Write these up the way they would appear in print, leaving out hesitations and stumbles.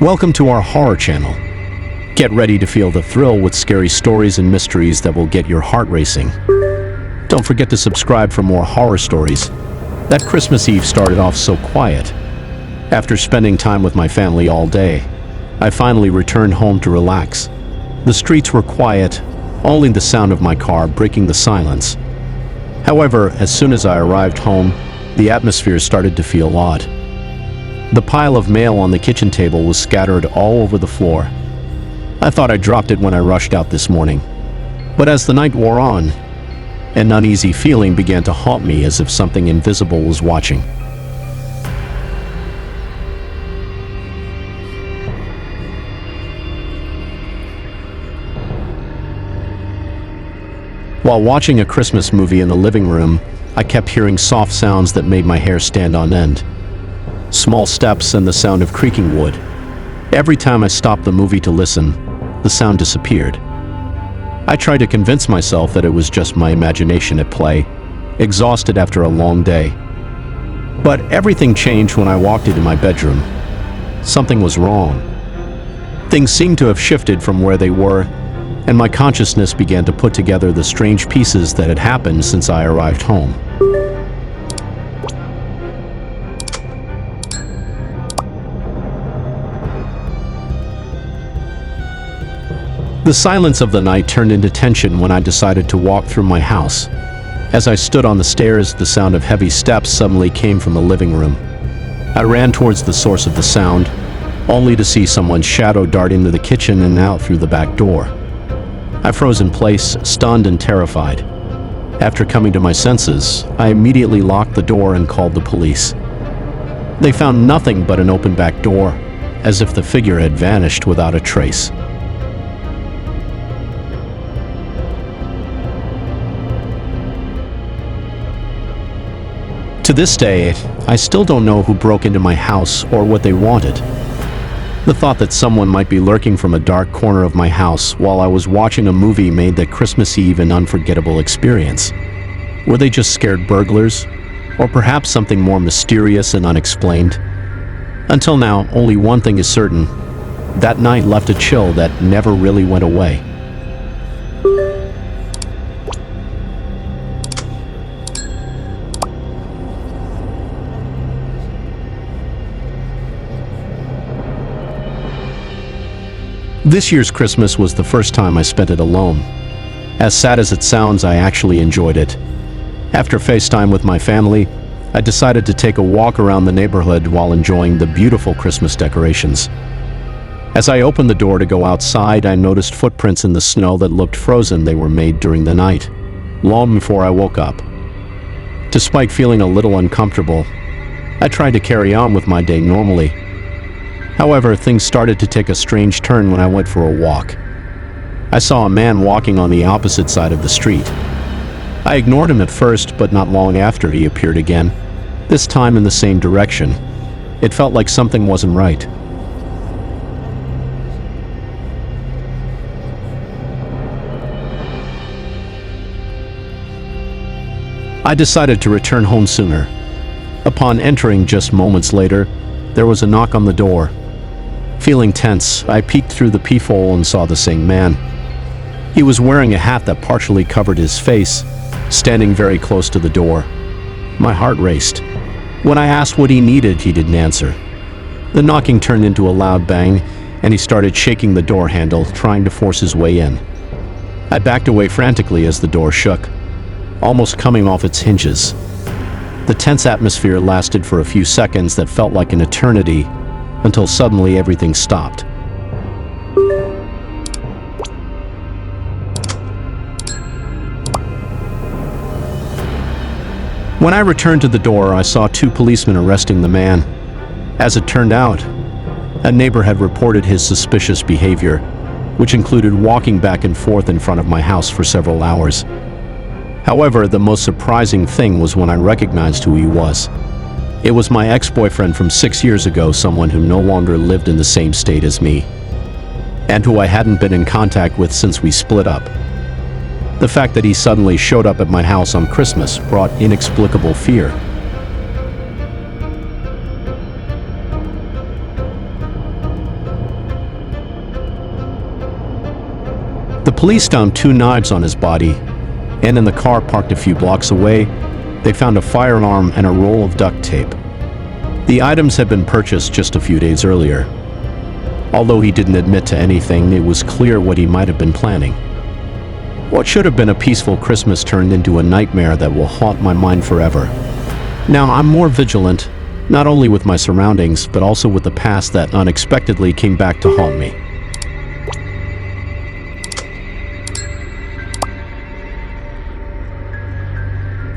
Welcome to our horror channel. Get ready to feel the thrill with scary stories and mysteries that will get your heart racing. Don't forget to subscribe for more horror stories. That Christmas Eve started off so quiet. After spending time with my family all day, I finally returned home to relax. The streets were quiet, only the sound of my car breaking the silence. However, as soon as I arrived home, the atmosphere started to feel odd. The pile of mail on the kitchen table was scattered all over the floor. I thought I dropped it when I rushed out this morning. But as the night wore on, an uneasy feeling began to haunt me as if something invisible was watching. While watching a Christmas movie in the living room, I kept hearing soft sounds that made my hair stand on end. Small steps and the sound of creaking wood. Every time I stopped the movie to listen, the sound disappeared. I tried to convince myself that it was just my imagination at play, exhausted after a long day. But everything changed when I walked into my bedroom. Something was wrong. Things seemed to have shifted from where they were, and my consciousness began to put together the strange pieces that had happened since I arrived home. The silence of the night turned into tension when I decided to walk through my house. As I stood on the stairs, the sound of heavy steps suddenly came from the living room. I ran towards the source of the sound, only to see someone's shadow dart into the kitchen and out through the back door. I froze in place, stunned and terrified. After coming to my senses, I immediately locked the door and called the police. They found nothing but an open back door, as if the figure had vanished without a trace. To this day, I still don't know who broke into my house or what they wanted. The thought that someone might be lurking from a dark corner of my house while I was watching a movie made that Christmas Eve an unforgettable experience. Were they just scared burglars? Or perhaps something more mysterious and unexplained? Until now, only one thing is certain. That night left a chill that never really went away. This year's Christmas was the first time I spent it alone. As sad as it sounds, I actually enjoyed it. After FaceTime with my family, I decided to take a walk around the neighborhood while enjoying the beautiful Christmas decorations. As I opened the door to go outside, I noticed footprints in the snow that looked frozen. They were made during the night, long before I woke up. Despite feeling a little uncomfortable, I tried to carry on with my day normally. However, things started to take a strange turn when I went for a walk. I saw a man walking on the opposite side of the street. I ignored him at first, but not long after he appeared again, this time in the same direction. It felt like something wasn't right. I decided to return home sooner. Upon entering just moments later, there was a knock on the door. Feeling tense, I peeked through the peephole and saw the same man. He was wearing a hat that partially covered his face, standing very close to the door. My heart raced. When I asked what he needed, he didn't answer. The knocking turned into a loud bang, and he started shaking the door handle, trying to force his way in. I backed away frantically as the door shook, almost coming off its hinges. The tense atmosphere lasted for a few seconds that felt like an eternity, until suddenly everything stopped. When I returned to the door, I saw two policemen arresting the man. As it turned out, a neighbor had reported his suspicious behavior, which included walking back and forth in front of my house for several hours. However, the most surprising thing was when I recognized who he was. It was my ex-boyfriend from 6 years ago, someone who no longer lived in the same state as me, and who I hadn't been in contact with since we split up. The fact that he suddenly showed up at my house on Christmas brought inexplicable fear. Police found 2 knives on his body, and in the car parked a few blocks away, they found a firearm and a roll of duct tape. The items had been purchased just a few days earlier. Although he didn't admit to anything, it was clear what he might have been planning. What should have been a peaceful Christmas turned into a nightmare that will haunt my mind forever. Now I'm more vigilant, not only with my surroundings, but also with the past that unexpectedly came back to haunt me.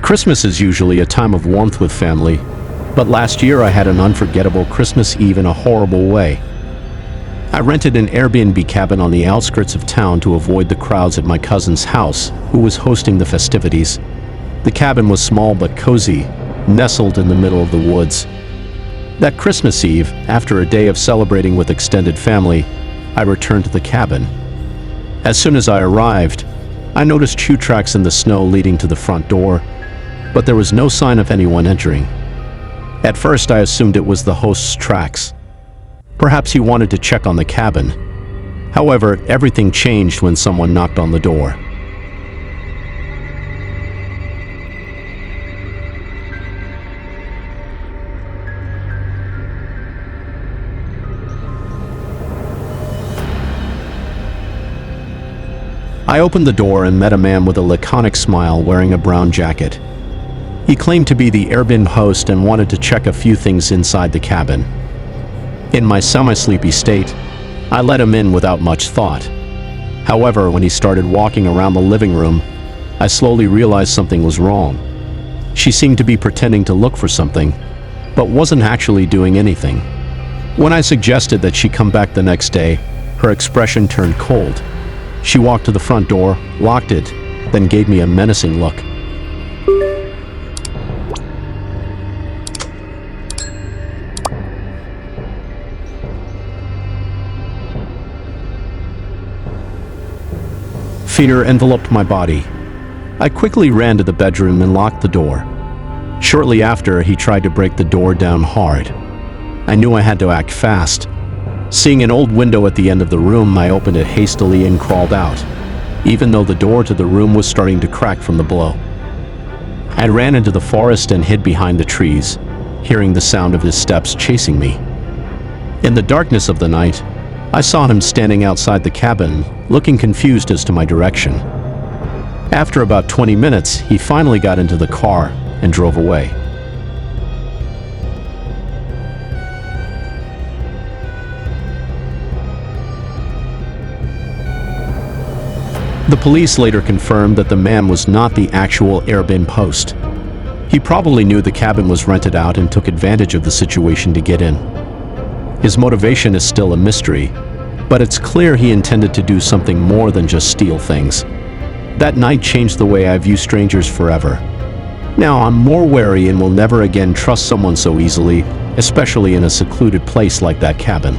Christmas is usually a time of warmth with family, but last year I had an unforgettable Christmas Eve in a horrible way. I rented an Airbnb cabin on the outskirts of town to avoid the crowds at my cousin's house, who was hosting the festivities. The cabin was small but cozy, nestled in the middle of the woods. That Christmas Eve, after a day of celebrating with extended family, I returned to the cabin. As soon as I arrived, I noticed shoe tracks in the snow leading to the front door, but there was no sign of anyone entering. At first, I assumed it was the host's tracks. Perhaps he wanted to check on the cabin. However, everything changed when someone knocked on the door. I opened the door and met a man with a laconic smile wearing a brown jacket. He claimed to be the Airbnb host and wanted to check a few things inside the cabin. In my semi-sleepy state, I let him in without much thought. However, when he started walking around the living room, I slowly realized something was wrong. She seemed to be pretending to look for something, but wasn't actually doing anything. When I suggested that she come back the next day, her expression turned cold. She walked to the front door, locked it, then gave me a menacing look. Fear enveloped my body. I quickly ran to the bedroom and locked the door. Shortly after, he tried to break the door down hard. I knew I had to act fast. Seeing an old window at the end of the room, I opened it hastily and crawled out, even though the door to the room was starting to crack from the blow. I ran into the forest and hid behind the trees, hearing the sound of his steps chasing me. In the darkness of the night, I saw him standing outside the cabin, looking confused as to my direction. After about 20 minutes, he finally got into the car and drove away. The police later confirmed that the man was not the actual Airbnb host. He probably knew the cabin was rented out and took advantage of the situation to get in. His motivation is still a mystery, but it's clear he intended to do something more than just steal things. That night changed the way I view strangers forever. Now I'm more wary and will never again trust someone so easily, especially in a secluded place like that cabin.